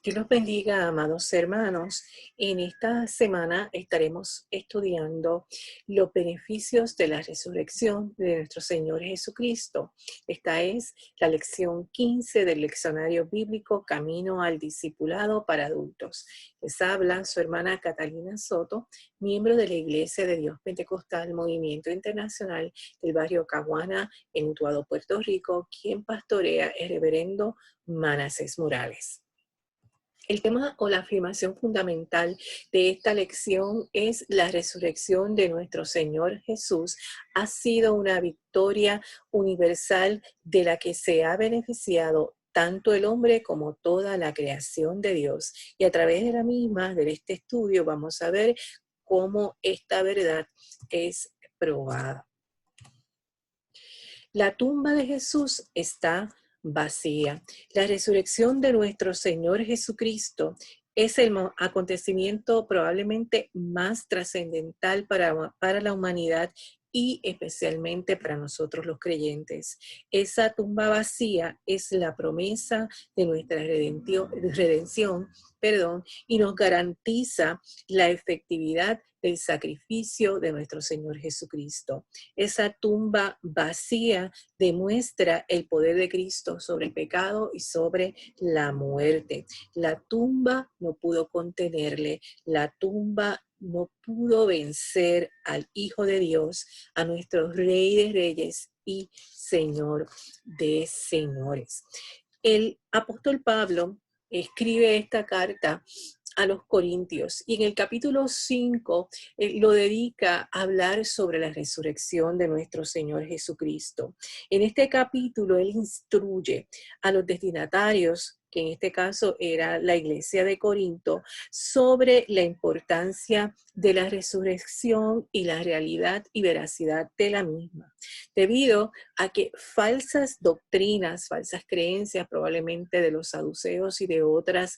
Dios los bendiga, amados hermanos. En esta semana estaremos estudiando los beneficios de la resurrección de nuestro Señor Jesucristo. Esta es la lección 15 del leccionario bíblico Camino al Discipulado para Adultos. Les habla su hermana Catalina Soto, miembro de la Iglesia de Dios Pentecostal Movimiento Internacional del barrio Caguana en Utuado, Puerto Rico, quien pastorea el reverendo Manasés Morales. El tema o la afirmación fundamental de esta lección es la resurrección de nuestro Señor Jesús. Ha sido una victoria universal de la que se ha beneficiado tanto el hombre como toda la creación de Dios. Y a través de la misma, de este estudio, vamos a ver cómo esta verdad es probada. La tumba de Jesús está vacía. La resurrección de nuestro Señor Jesucristo es el acontecimiento probablemente más trascendental para la humanidad y especialmente para nosotros los creyentes. Esa tumba vacía es la promesa de nuestra redención, y nos garantiza la efectividad del sacrificio de nuestro Señor Jesucristo. Esa tumba vacía demuestra el poder de Cristo sobre el pecado y sobre la muerte. La tumba no pudo contenerle, la tumba no pudo vencer al Hijo de Dios, a nuestro Rey de Reyes y Señor de Señores. El apóstol Pablo escribe esta carta a los Corintios y en el capítulo 5 lo dedica a hablar sobre la resurrección de nuestro Señor Jesucristo. En este capítulo él instruye a los destinatarios, que en este caso era la iglesia de Corinto, sobre la importancia de la resurrección y la realidad y veracidad de la misma, debido a que falsas doctrinas, falsas creencias probablemente de los saduceos y de otras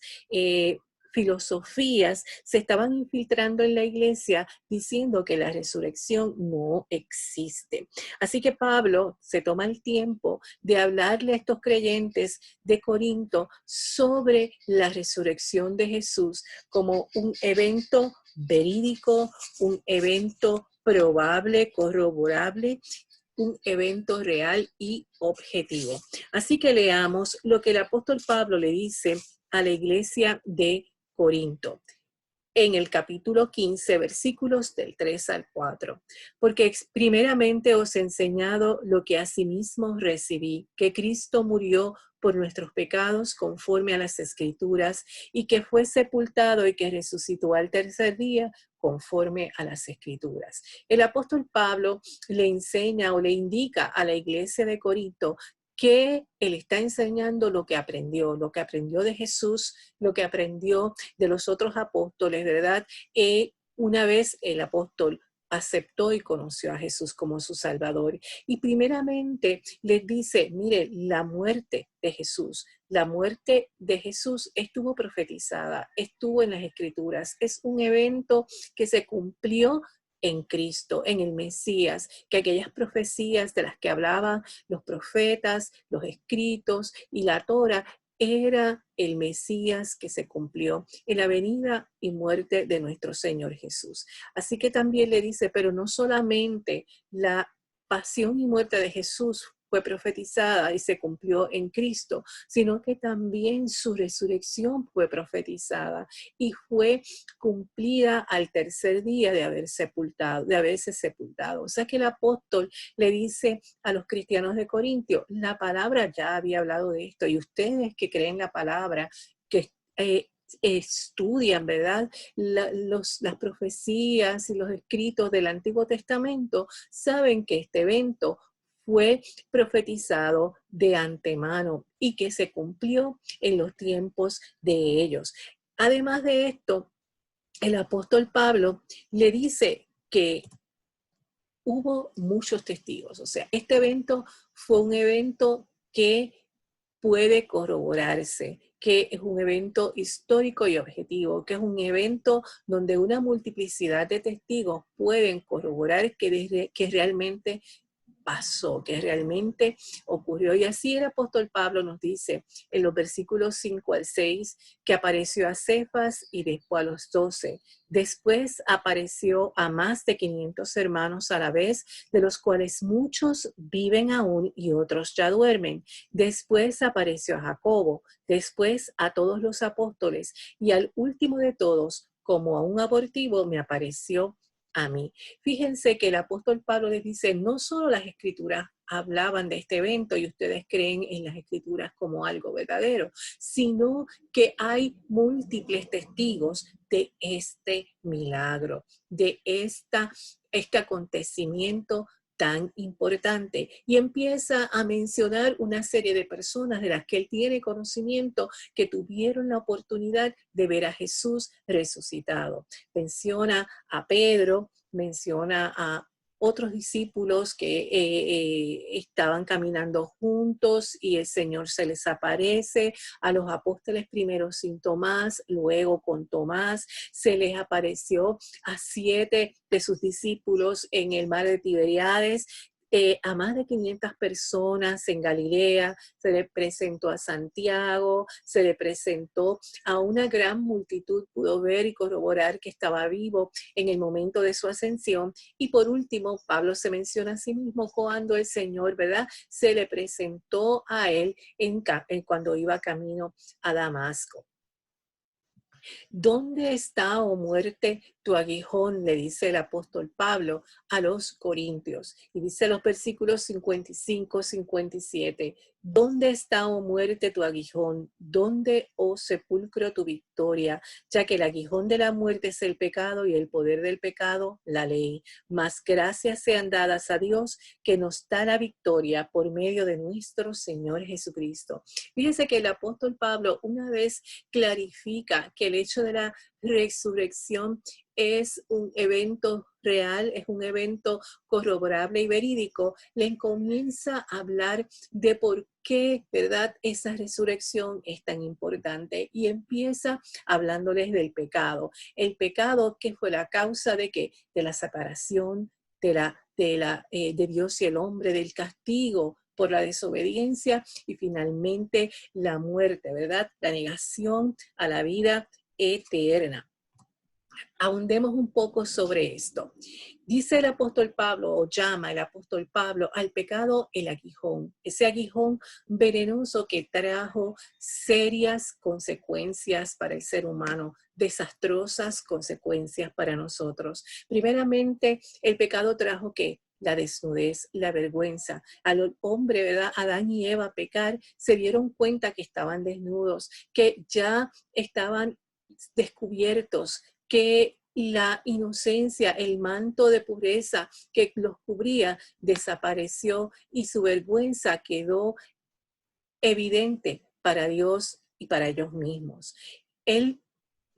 filosofías se estaban infiltrando en la iglesia diciendo que la resurrección no existe. Así que Pablo se toma el tiempo de hablarle a estos creyentes de Corinto sobre la resurrección de Jesús como un evento verídico, un evento probable, corroborable, un evento real y objetivo. Así que leamos lo que el apóstol Pablo le dice a la iglesia de Corinto, en el capítulo 15, versículos del 3 al 4. Porque primeramente os he enseñado lo que asimismo recibí, que Cristo murió por nuestros pecados conforme a las Escrituras, y que fue sepultado y que resucitó al tercer día conforme a las Escrituras. El apóstol Pablo le enseña o le indica a la iglesia de Corinto que él está enseñando lo que aprendió de Jesús, lo que aprendió de los otros apóstoles, ¿verdad? Una vez el apóstol aceptó y conoció a Jesús como su Salvador. Y primeramente les dice, mire, la muerte de Jesús estuvo profetizada, estuvo en las Escrituras, es un evento que se cumplió en Cristo, en el Mesías, que aquellas profecías de las que hablaban los profetas, los escritos y la Torá, era el Mesías que se cumplió en la venida y muerte de nuestro Señor Jesús. Así que también le dice, pero no solamente la pasión y muerte de Jesús fue profetizada y se cumplió en Cristo, sino que también su resurrección fue profetizada y fue cumplida al tercer día de haberse sepultado. O sea que el apóstol le dice a los cristianos de Corintio, la palabra ya había hablado de esto, y ustedes que creen la palabra, que estudian, ¿verdad? Las profecías y los escritos del Antiguo Testamento, saben que este evento fue profetizado de antemano y que se cumplió en los tiempos de ellos. Además de esto, el apóstol Pablo le dice que hubo muchos testigos. O sea, este evento fue un evento que puede corroborarse, que es un evento histórico y objetivo, que es un evento donde una multiplicidad de testigos pueden corroborar que realmente pasó, que realmente ocurrió. Y así el apóstol Pablo nos dice en los versículos 5 al 6 que apareció a Cefas y después a los 12. Después apareció a más de 500 hermanos a la vez, de los cuales muchos viven aún y otros ya duermen. Después apareció a Jacobo, después a todos los apóstoles y al último de todos, como a un abortivo, me apareció a mí. Fíjense que el apóstol Pablo les dice, no solo las escrituras hablaban de este evento y ustedes creen en las escrituras como algo verdadero, sino que hay múltiples testigos de este milagro, de este acontecimiento tan importante, y empieza a mencionar una serie de personas de las que él tiene conocimiento que tuvieron la oportunidad de ver a Jesús resucitado. Menciona a Pedro, menciona a otros discípulos que estaban caminando juntos y el Señor se les aparece, a los apóstoles primero sin Tomás, luego con Tomás, se les apareció a 7 de sus discípulos en el mar de Tiberíades, a más de 500 personas en Galilea, se le presentó a Santiago, se le presentó a una gran multitud, pudo ver y corroborar que estaba vivo en el momento de su ascensión. Y por último, Pablo se menciona a sí mismo cuando el Señor, ¿verdad?, se le presentó a él cuando iba camino a Damasco. ¿Dónde está, oh muerte, tu aguijón? Le dice el apóstol Pablo a los corintios. Y dice los versículos 55, 57. ¿Dónde está, oh muerte, tu aguijón? ¿Dónde, oh sepulcro, tu victoria? Ya que el aguijón de la muerte es el pecado y el poder del pecado, la ley. Mas gracias sean dadas a Dios que nos da la victoria por medio de nuestro Señor Jesucristo. Fíjense que el apóstol Pablo una vez clarifica que el hecho de la resurrección es un evento real, es un evento corroborable y verídico, le comienza a hablar de por qué, ¿verdad?, esa resurrección es tan importante, y empieza hablándoles del pecado. El pecado que fue la causa de ¿qué? De la separación de Dios y el hombre, del castigo por la desobediencia y finalmente la muerte, ¿verdad? La negación a la vida eterna. Ahondemos un poco sobre esto. Dice el apóstol Pablo, o llama el apóstol Pablo al pecado el aguijón, ese aguijón venenoso que trajo serias consecuencias para el ser humano, desastrosas consecuencias para nosotros. Primeramente, el pecado trajo ¿qué? La desnudez, la vergüenza. Al hombre, ¿verdad?, Adán y Eva pecar, se dieron cuenta que estaban desnudos, que ya estaban descubiertos, que la inocencia, el manto de pureza que los cubría desapareció y su vergüenza quedó evidente para Dios y para ellos mismos. El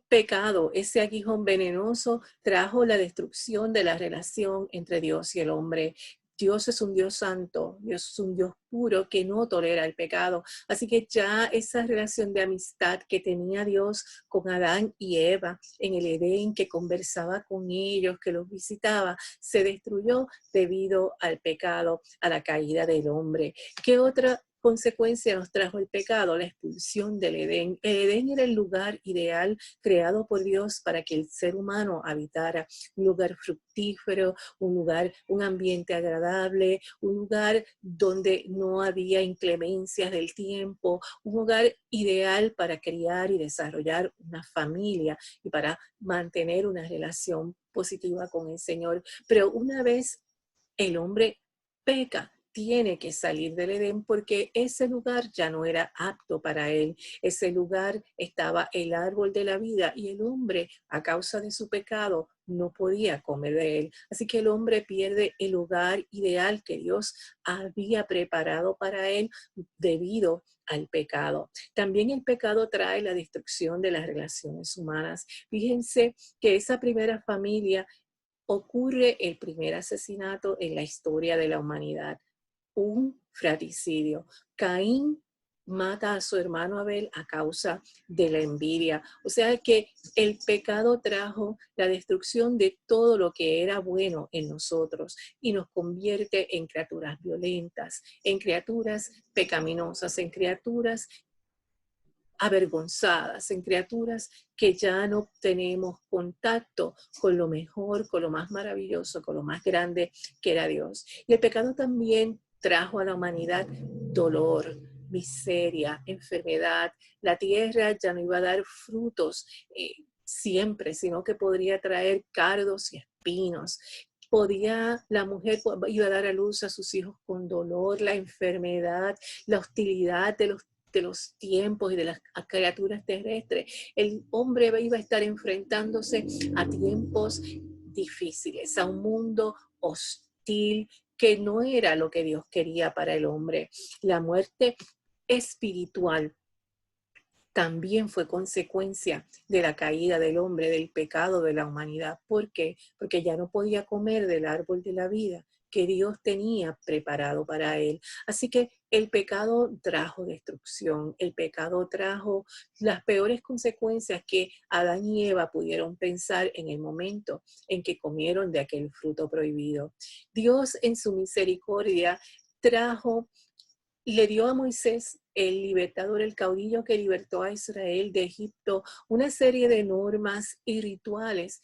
pecado, ese aguijón venenoso, trajo la destrucción de la relación entre Dios y el hombre. Dios es un Dios santo, Dios es un Dios puro que no tolera el pecado. Así que ya esa relación de amistad que tenía Dios con Adán y Eva en el Edén, que conversaba con ellos, que los visitaba, se destruyó debido al pecado, a la caída del hombre. ¿Qué otra consecuencia nos trajo el pecado? La expulsión del Edén. El Edén era el lugar ideal creado por Dios para que el ser humano habitara, un lugar fructífero, un lugar, un ambiente agradable, un lugar donde no había inclemencias del tiempo, un lugar ideal para criar y desarrollar una familia y para mantener una relación positiva con el Señor. Pero una vez el hombre peca, tiene que salir del Edén porque ese lugar ya no era apto para él. Ese lugar estaba el árbol de la vida y el hombre, a causa de su pecado, no podía comer de él. Así que el hombre pierde el lugar ideal que Dios había preparado para él debido al pecado. También el pecado trae la destrucción de las relaciones humanas. Fíjense que esa primera familia ocurre el primer asesinato en la historia de la humanidad, un fratricidio. Caín mata a su hermano Abel a causa de la envidia. O sea que el pecado trajo la destrucción de todo lo que era bueno en nosotros y nos convierte en criaturas violentas, en criaturas pecaminosas, en criaturas avergonzadas, en criaturas que ya no tenemos contacto con lo mejor, con lo más maravilloso, con lo más grande que era Dios. Y el pecado también trajo a la humanidad dolor, miseria, enfermedad. La tierra ya no iba a dar frutos siempre, sino que podría traer cardos y espinos. La mujer iba a dar a luz a sus hijos con dolor, la enfermedad, la hostilidad de los tiempos y de las criaturas terrestres. El hombre iba a estar enfrentándose a tiempos difíciles, a un mundo hostil que no era lo que Dios quería para el hombre. La muerte espiritual también fue consecuencia de la caída del hombre, del pecado de la humanidad. ¿Por qué? Porque ya no podía comer del árbol de la vida que Dios tenía preparado para él. Así que el pecado trajo destrucción, el pecado trajo las peores consecuencias que Adán y Eva pudieron pensar en el momento en que comieron de aquel fruto prohibido. Dios en su misericordia le dio a Moisés, el libertador, el caudillo que libertó a Israel de Egipto, una serie de normas y rituales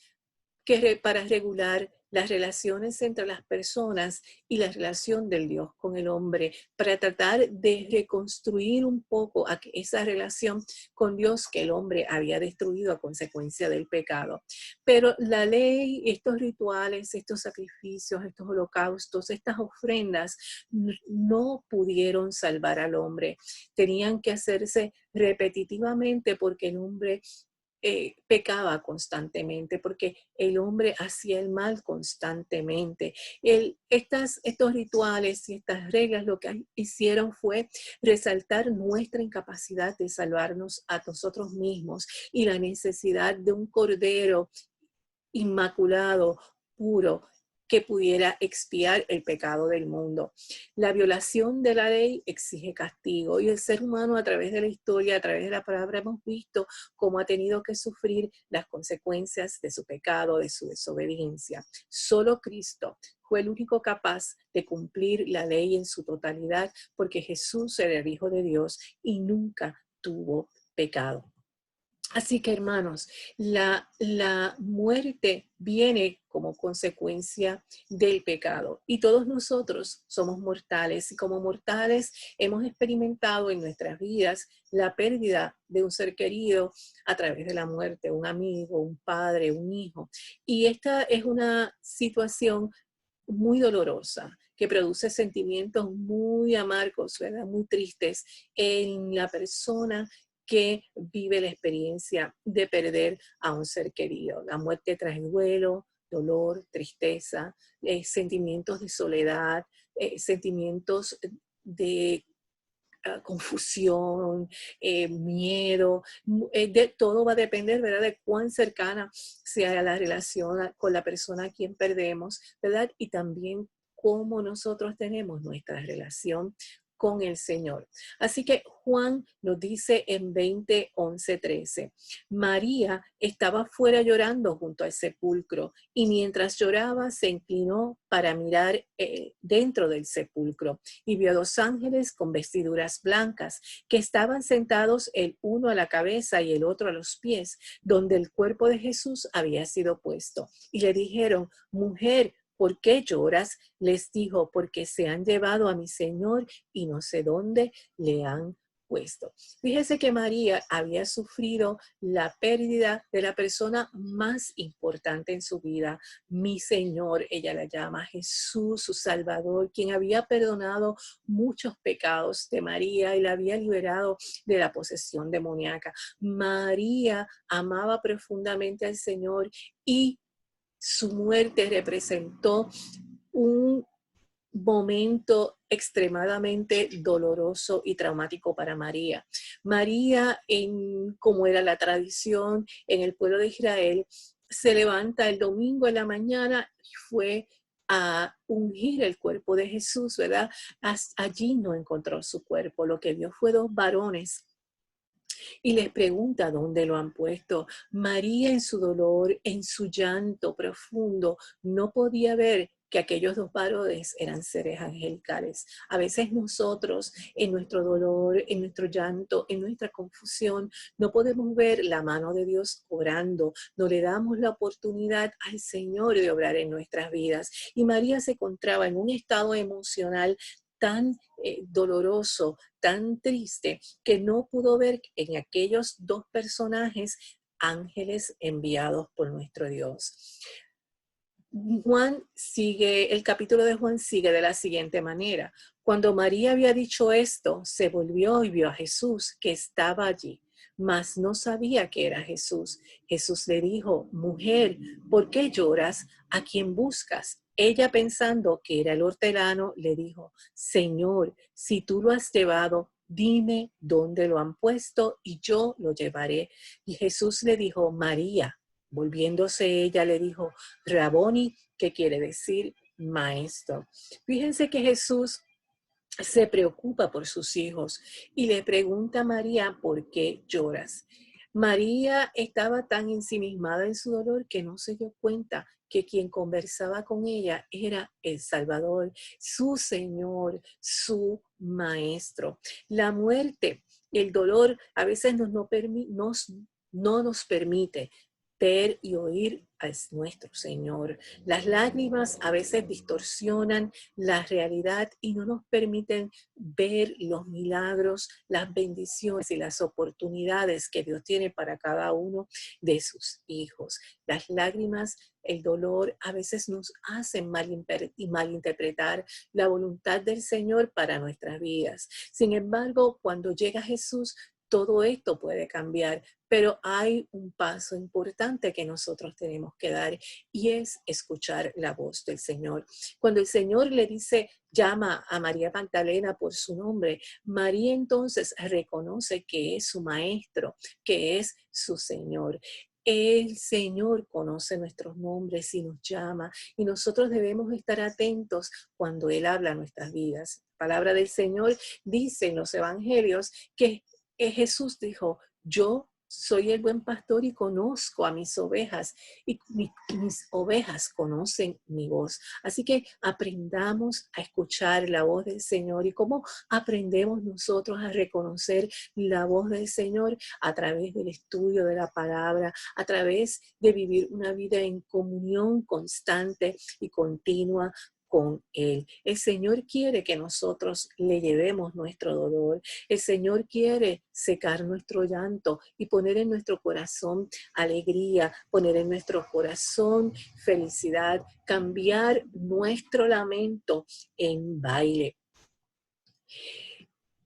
para regular las relaciones entre las personas y la relación del Dios con el hombre, para tratar de reconstruir un poco esa relación con Dios que el hombre había destruido a consecuencia del pecado. Pero la ley, estos rituales, estos sacrificios, estos holocaustos, estas ofrendas no pudieron salvar al hombre. Tenían que hacerse repetitivamente porque el hombre pecaba constantemente, porque el hombre hacía el mal constantemente. Estos rituales y estas reglas lo que hicieron fue resaltar nuestra incapacidad de salvarnos a nosotros mismos y la necesidad de un cordero inmaculado, puro, que pudiera expiar el pecado del mundo. La violación de la ley exige castigo y el ser humano a través de la historia, a través de la palabra hemos visto cómo ha tenido que sufrir las consecuencias de su pecado, de su desobediencia. Solo Cristo fue el único capaz de cumplir la ley en su totalidad porque Jesús era el Hijo de Dios y nunca tuvo pecado. Así que, hermanos, la muerte viene como consecuencia del pecado y todos nosotros somos mortales y como mortales hemos experimentado en nuestras vidas la pérdida de un ser querido a través de la muerte, un amigo, un padre, un hijo. Y esta es una situación muy dolorosa que produce sentimientos muy amargos, ¿verdad? Muy tristes en la persona que vive la experiencia de perder a un ser querido. La muerte trae duelo, dolor, tristeza, sentimientos de soledad, sentimientos de confusión, miedo, todo va a depender, ¿verdad?, de cuán cercana sea la relación con la persona a quien perdemos, ¿verdad? Y también cómo nosotros tenemos nuestra relación con el Señor. Así que Juan nos dice en 20, 11, 13, María estaba fuera llorando junto al sepulcro y mientras lloraba se inclinó para mirar dentro del sepulcro y vio a 2 ángeles con vestiduras blancas que estaban sentados el uno a la cabeza y el otro a los pies, donde el cuerpo de Jesús había sido puesto. Y le dijeron, mujer, ¿por qué lloras? Les dijo, porque se han llevado a mi Señor y no sé dónde le han puesto. Fíjese que María había sufrido la pérdida de la persona más importante en su vida, mi Señor, ella la llama Jesús, su Salvador, quien había perdonado muchos pecados de María y la había liberado de la posesión demoníaca. María amaba profundamente al Señor y su muerte representó un momento extremadamente doloroso y traumático para María. María, como era la tradición en el pueblo de Israel, se levanta el domingo en la mañana y fue a ungir el cuerpo de Jesús, ¿verdad? Allí no encontró su cuerpo. Lo que vio fue dos varones y les pregunta dónde lo han puesto. María en su dolor, en su llanto profundo, no podía ver que aquellos dos varones eran seres angelicales. A veces nosotros en nuestro dolor, en nuestro llanto, en nuestra confusión, no podemos ver la mano de Dios obrando. No le damos la oportunidad al Señor de obrar en nuestras vidas. Y María se encontraba en un estado emocional tan doloroso, tan triste, que no pudo ver en aquellos dos personajes ángeles enviados por nuestro Dios. El capítulo de Juan sigue de la siguiente manera. Cuando María había dicho esto, se volvió y vio a Jesús que estaba allí, mas no sabía que era Jesús. Jesús le dijo: mujer, ¿por qué lloras? ¿A quién buscas? Ella, pensando que era el hortelano, le dijo: Señor, si tú lo has llevado, dime dónde lo han puesto y yo lo llevaré. Y Jesús le dijo: María. Volviéndose ella le dijo: Raboni, que quiere decir maestro. Fíjense que Jesús se preocupa por sus hijos y le pregunta a María: ¿por qué lloras? María estaba tan ensimismada en su dolor que no se dio cuenta que quien conversaba con ella era el Salvador, su Señor, su Maestro. La muerte y el dolor a veces no nos permite ver y oír a nuestro Señor. Las lágrimas a veces distorsionan la realidad y no nos permiten ver los milagros, las bendiciones y las oportunidades que Dios tiene para cada uno de sus hijos. Las lágrimas, el dolor a veces nos hacen malinterpretar la voluntad del Señor para nuestras vidas. Sin embargo, cuando llega Jesús, todo esto puede cambiar, pero hay un paso importante que nosotros tenemos que dar y es escuchar la voz del Señor. Cuando el Señor le dice, llama a María Magdalena por su nombre, María entonces reconoce que es su maestro, que es su Señor. El Señor conoce nuestros nombres y nos llama y nosotros debemos estar atentos cuando Él habla a nuestras vidas. La palabra del Señor dice en los evangelios que Jesús dijo: yo soy el buen pastor y conozco a mis ovejas y mis ovejas conocen mi voz. Así que aprendamos a escuchar la voz del Señor. ¿Y cómo aprendemos nosotros a reconocer la voz del Señor? A través del estudio de la palabra, a través de vivir una vida en comunión constante y continua con Él. El Señor quiere que nosotros le llevemos nuestro dolor. El Señor quiere secar nuestro llanto y poner en nuestro corazón alegría, poner en nuestro corazón felicidad, cambiar nuestro lamento en baile.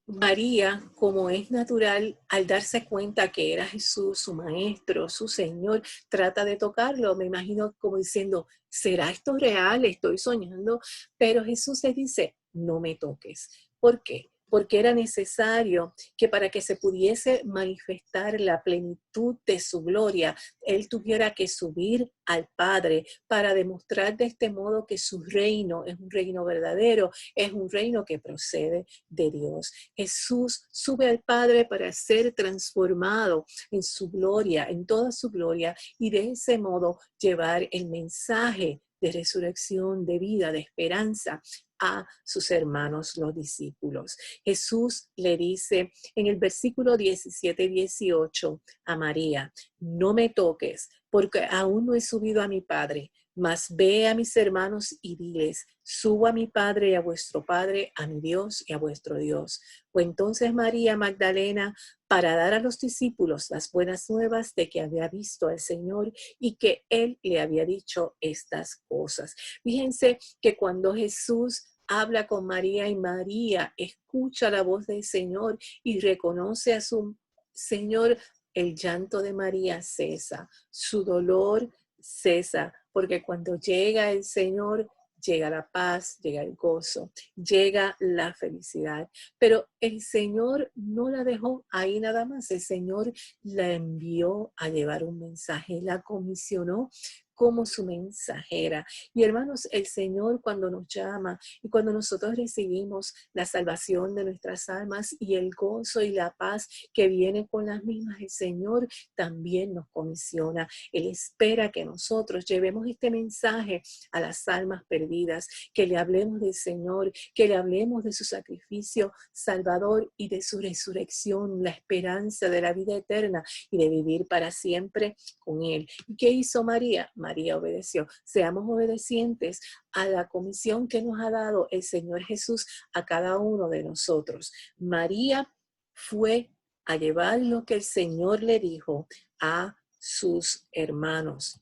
María, como es natural, al darse cuenta que era Jesús, su maestro, su Señor, trata de tocarlo. Me imagino como diciendo: ¿será esto real? Estoy soñando. Pero Jesús le dice: no me toques. ¿Por qué? Porque era necesario que para que se pudiese manifestar la plenitud de su gloria, Él tuviera que subir al Padre para demostrar de este modo que su reino es un reino verdadero, es un reino que procede de Dios. Jesús sube al Padre para ser transformado en su gloria, en toda su gloria, y de ese modo llevar el mensaje de resurrección, de vida, de esperanza a sus hermanos, los discípulos. Jesús le dice en el versículo 17-18 a María: no me toques, porque aún no he subido a mi Padre, mas ve a mis hermanos y diles: subo a mi Padre y a vuestro Padre, a mi Dios y a vuestro Dios. Fue entonces María Magdalena para dar a los discípulos las buenas nuevas de que había visto al Señor y que Él le había dicho estas cosas. Fíjense que cuando Jesús habla con María y María escucha la voz del Señor y reconoce a su Señor, el llanto de María cesa, su dolor cesa, porque cuando llega el Señor, llega la paz, llega el gozo, llega la felicidad. Pero el Señor no la dejó ahí nada más. El Señor la envió a llevar un mensaje, la comisionó como su mensajera. Y hermanos, el Señor cuando nos llama y cuando nosotros recibimos la salvación de nuestras almas y el gozo y la paz que viene con las mismas, el Señor también nos comisiona. Él espera que nosotros llevemos este mensaje a las almas perdidas, que le hablemos del Señor, que le hablemos de su sacrificio salvador y de su resurrección, la esperanza de la vida eterna y de vivir para siempre con Él. ¿Y qué hizo María? María obedeció. Seamos obedientes a la comisión que nos ha dado el Señor Jesús a cada uno de nosotros. María fue a llevar lo que el Señor le dijo a sus hermanos.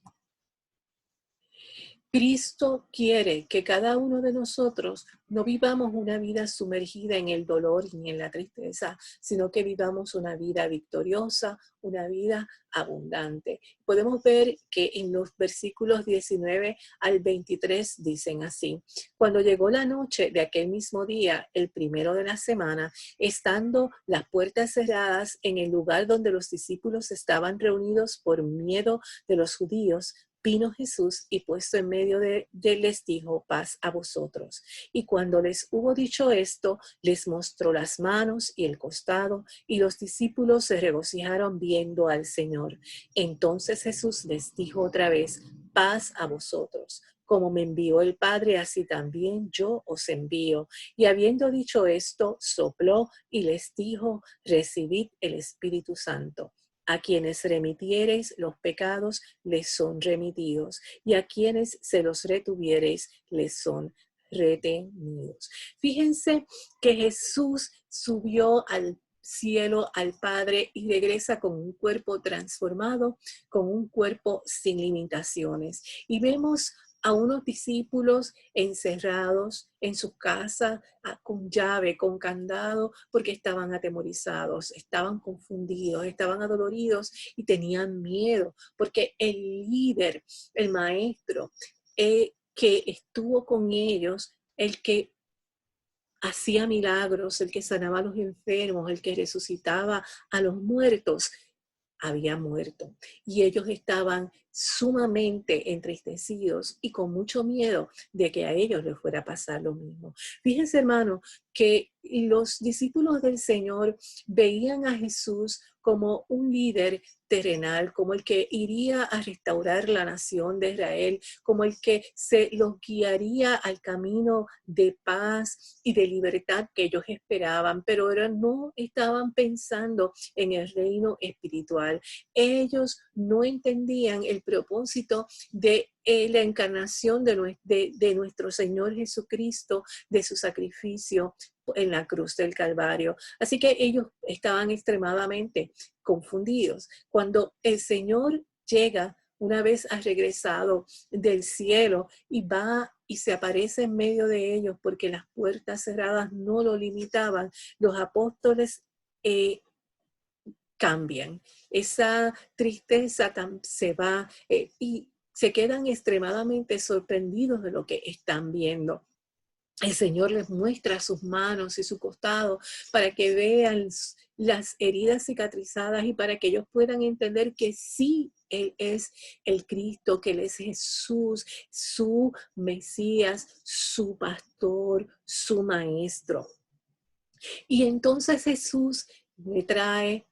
Cristo quiere que cada uno de nosotros no vivamos una vida sumergida en el dolor y en la tristeza, sino que vivamos una vida victoriosa, una vida abundante. Podemos ver que en los versículos 19 al 23 dicen así: cuando llegó la noche de aquel mismo día, el primero de la semana, estando las puertas cerradas en el lugar donde los discípulos estaban reunidos por miedo de los judíos, vino Jesús y puesto en medio de les dijo: paz a vosotros. Y cuando les hubo dicho esto, les mostró las manos y el costado, y los discípulos se regocijaron viendo al Señor. Entonces Jesús les dijo otra vez: paz a vosotros. Como me envió el Padre, así también yo os envío. Y habiendo dicho esto, sopló y les dijo: recibid el Espíritu Santo. A quienes remitiereis los pecados, les son remitidos, y a quienes se los retuviereis, les son retenidos. Fíjense que Jesús subió al cielo, al Padre, y regresa con un cuerpo transformado, con un cuerpo sin limitaciones. Y vemos a unos discípulos encerrados en su casa con llave, con candado, porque estaban atemorizados, estaban confundidos, estaban adoloridos y tenían miedo, porque el líder, el maestro, que estuvo con ellos, el que hacía milagros, el que sanaba a los enfermos, el que resucitaba a los muertos, había muerto. Y ellos estaban sumamente entristecidos y con mucho miedo de que a ellos les fuera a pasar lo mismo. Fíjense, hermano, que los discípulos del Señor veían a Jesús como un líder terrenal, como el que iría a restaurar la nación de Israel, como el que se los guiaría al camino de paz y de libertad que ellos esperaban, pero ahora no estaban pensando en el reino espiritual. Ellos no entendían el propósito de la encarnación de nuestro Señor Jesucristo, de su sacrificio en la cruz del Calvario. Así que ellos estaban extremadamente confundidos. Cuando el Señor llega, una vez ha regresado del cielo, y va y se aparece en medio de ellos, porque las puertas cerradas no lo limitaban, los apóstoles cambian. Esa tristeza se va y se quedan extremadamente sorprendidos de lo que están viendo. El Señor les muestra sus manos y su costado para que vean las heridas cicatrizadas y para que ellos puedan entender que sí, Él es el Cristo, que Él es Jesús, su Mesías, su pastor, su maestro. Y entonces Jesús le trae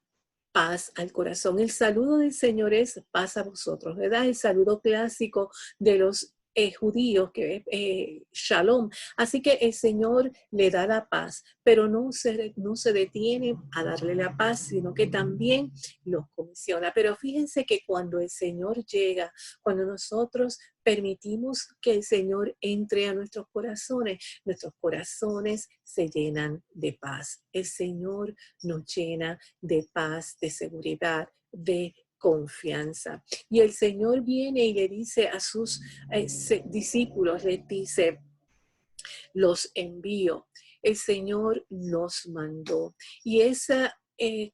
paz al corazón. El saludo del Señor es paz a vosotros, ¿verdad? El saludo clásico de los judíos, que es shalom. Así que el Señor le da la paz, pero no se detiene a darle la paz, sino que también los comisiona. Pero fíjense que cuando el Señor llega, cuando nosotros permitimos que el Señor entre a nuestros corazones se llenan de paz. El Señor nos llena de paz, de seguridad, de confianza. Y el Señor viene y le dice a sus discípulos, les dice: los envío. El Señor nos mandó. Y esa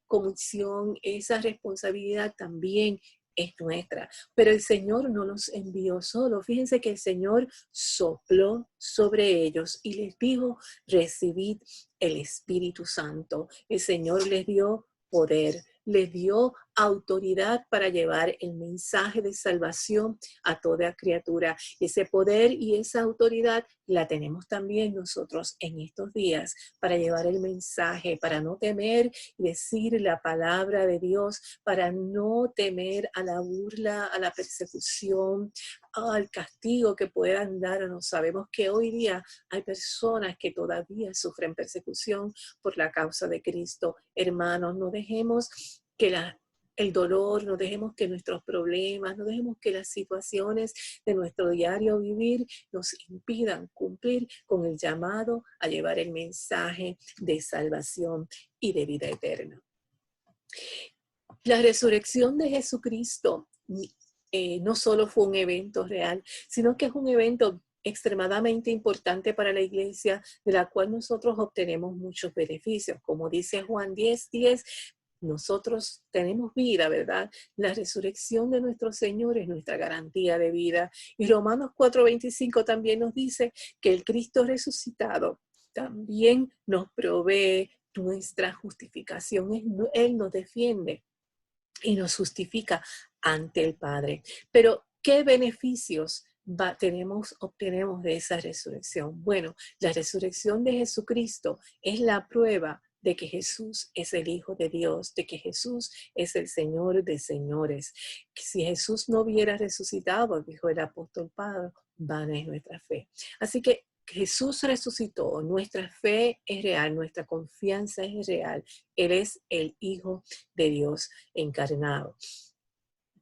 comisión, esa responsabilidad también es nuestra. Pero el Señor no los envió solo. Fíjense que el Señor sopló sobre ellos y les dijo: recibid el Espíritu Santo. El Señor les dio poder, le dio autoridad para llevar el mensaje de salvación a toda criatura. Ese poder y esa autoridad la tenemos también nosotros en estos días para llevar el mensaje, para no temer y decir la palabra de Dios, para no temer a la burla, a la persecución, al castigo que puedan darnos. Sabemos que hoy día hay personas que todavía sufren persecución por la causa de Cristo. Hermanos, no dejemos que el dolor, no dejemos que nuestros problemas, no dejemos que las situaciones de nuestro diario vivir nos impidan cumplir con el llamado a llevar el mensaje de salvación y de vida eterna. La resurrección de Jesucristo no solo fue un evento real, sino que es un evento extremadamente importante para la iglesia, de la cual nosotros obtenemos muchos beneficios. Como dice Juan 10:10, nosotros tenemos vida, ¿verdad? La resurrección de nuestro Señor es nuestra garantía de vida. Y Romanos 4:25 también nos dice que el Cristo resucitado también nos provee nuestra justificación. Él nos defiende y nos justifica ante el Padre. Pero, ¿qué beneficios obtenemos de esa resurrección? Bueno, la resurrección de Jesucristo es la prueba de que Jesús es el Hijo de Dios, de que Jesús es el Señor de señores. Si Jesús no hubiera resucitado, dijo el apóstol Pablo, vana es nuestra fe. Así que Jesús resucitó, nuestra fe es real, nuestra confianza es real. Él es el Hijo de Dios encarnado.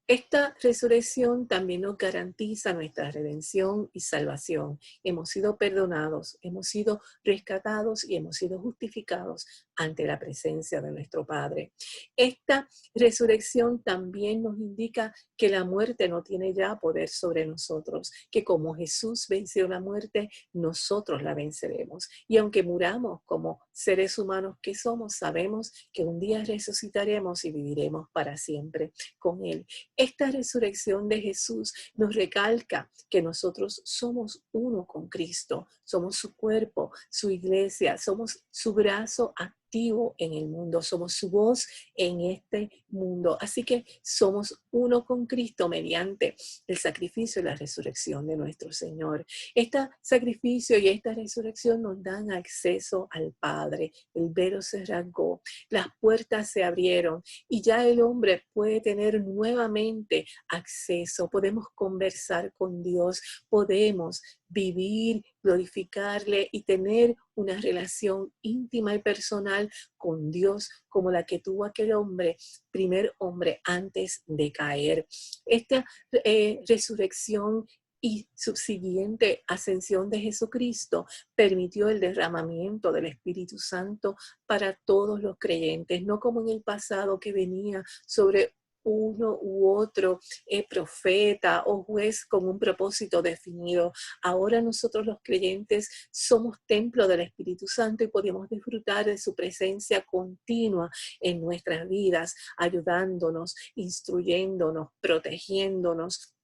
Esta resurrección también nos garantiza nuestra redención y salvación. Hemos sido perdonados, hemos sido rescatados y hemos sido justificados ante la presencia de nuestro Padre. Esta resurrección también nos indica que la muerte no tiene ya poder sobre nosotros, que como Jesús venció la muerte, nosotros la venceremos. Y aunque muramos como seres humanos que somos, sabemos que un día resucitaremos y viviremos para siempre con Él. Esta resurrección de Jesús nos recalca que nosotros somos uno con Cristo, somos su cuerpo, su iglesia, somos su brazo activo en el mundo, somos su voz en este mundo. Así que somos uno con Cristo mediante el sacrificio y la resurrección de nuestro Señor. Este sacrificio y esta resurrección nos dan acceso al Padre. El velo se rasgó, las puertas se abrieron y ya el hombre puede tener nuevamente acceso. Podemos conversar con Dios, podemos vivir, glorificarle y tener una relación íntima y personal con Dios como la que tuvo aquel hombre, primer hombre antes de caer. Esta resurrección y subsiguiente ascensión de Jesucristo permitió el derramamiento del Espíritu Santo para todos los creyentes, no como en el pasado que venía sobre uno u otro profeta o juez con un propósito definido. Ahora nosotros los creyentes somos templo del Espíritu Santo y podemos disfrutar de su presencia continua en nuestras vidas, ayudándonos, instruyéndonos, protegiéndonos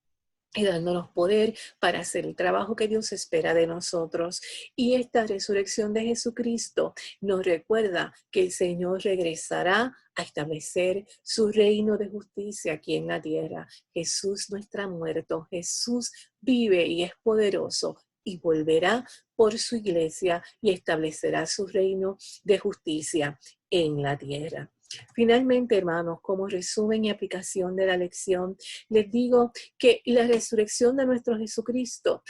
y dándonos poder para hacer el trabajo que Dios espera de nosotros. Y esta resurrección de Jesucristo nos recuerda que el Señor regresará a establecer su reino de justicia aquí en la tierra. Jesús no está muerto, Jesús vive y es poderoso y volverá por su iglesia y establecerá su reino de justicia en la tierra. Finalmente, hermanos, como resumen y aplicación de la lección, les digo que la resurrección de nuestro Jesucristo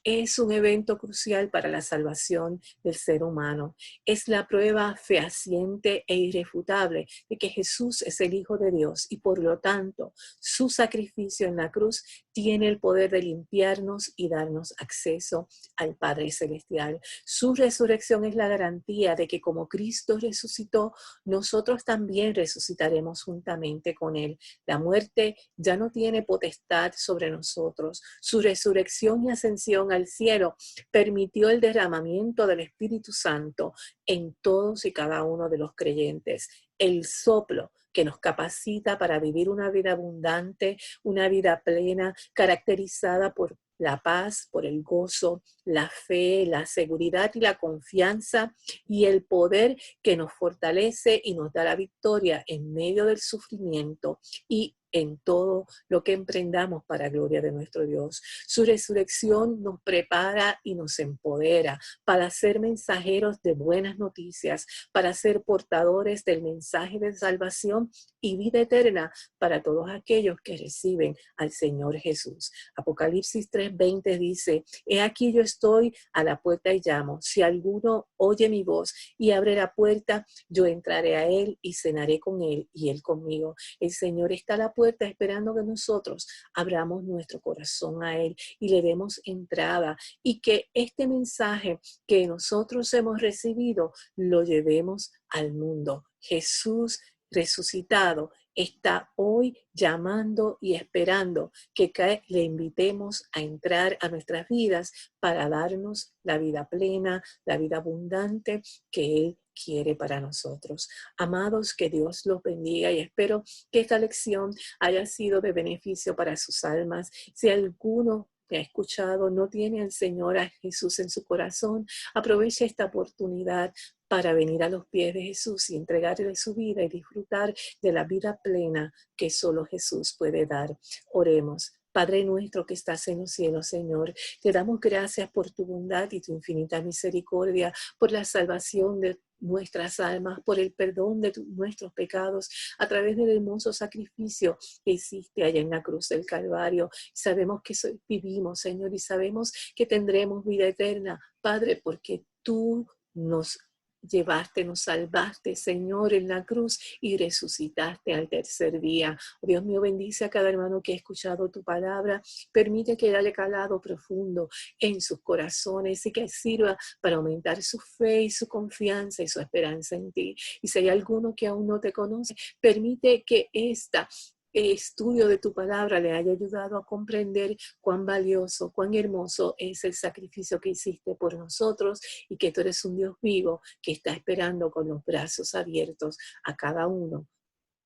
es un evento crucial para la salvación del ser humano. Es la prueba fehaciente e irrefutable de que Jesús es el Hijo de Dios y por lo tanto su sacrificio en la cruz tiene el poder de limpiarnos y darnos acceso al Padre Celestial. Su resurrección es la garantía de que como Cristo resucitó, nosotros también resucitaremos juntamente con Él. La muerte ya no tiene potestad sobre nosotros. Su resurrección y ascensión al cielo permitió el derramamiento del Espíritu Santo en todos y cada uno de los creyentes. El soplo que nos capacita para vivir una vida abundante, una vida plena, caracterizada por la paz, por el gozo, la fe, la seguridad y la confianza y el poder que nos fortalece y nos da la victoria en medio del sufrimiento y en todo lo que emprendamos para gloria de nuestro Dios. Su resurrección nos prepara y nos empodera para ser mensajeros de buenas noticias, para ser portadores del mensaje de salvación y vida eterna para todos aquellos que reciben al Señor Jesús. Apocalipsis 3:20 dice: he aquí yo estoy a la puerta y llamo. Si alguno oye mi voz y abre la puerta, yo entraré a él y cenaré con él y él conmigo. El Señor está a la puerta esperando que nosotros abramos nuestro corazón a él y le demos entrada, y que este mensaje que nosotros hemos recibido lo llevemos al mundo. Jesús resucitado está hoy llamando y esperando que le invitemos a entrar a nuestras vidas para darnos la vida plena, la vida abundante que Él quiere para nosotros. Amados, que Dios los bendiga y espero que esta lección haya sido de beneficio para sus almas. Si alguno que ha escuchado no tiene al Señor, a Jesús en su corazón, aproveche esta oportunidad para venir a los pies de Jesús y entregarle su vida y disfrutar de la vida plena que solo Jesús puede dar. Oremos. Padre nuestro que estás en los cielos, Señor, te damos gracias por tu bondad y tu infinita misericordia, por la salvación de nuestras almas, por el perdón de nuestros pecados a través del hermoso sacrificio que hiciste allá en la cruz del Calvario. Sabemos que vivimos, Señor, y sabemos que tendremos vida eterna, Padre, porque tú nos llevaste, nos salvaste, Señor, en la cruz y resucitaste al tercer día. Dios mío, bendice a cada hermano que ha escuchado tu palabra. Permite que haya calado profundo en sus corazones y que sirva para aumentar su fe y su confianza y su esperanza en ti. Y si hay alguno que aún no te conoce, permite que esta estudio de tu palabra le haya ayudado a comprender cuán valioso, cuán hermoso es el sacrificio que hiciste por nosotros y que tú eres un Dios vivo que está esperando con los brazos abiertos a cada uno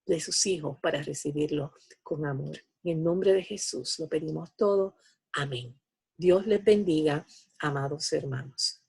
de sus hijos para recibirlo con amor. En el nombre de Jesús lo pedimos todo. Amén. Dios les bendiga, amados hermanos.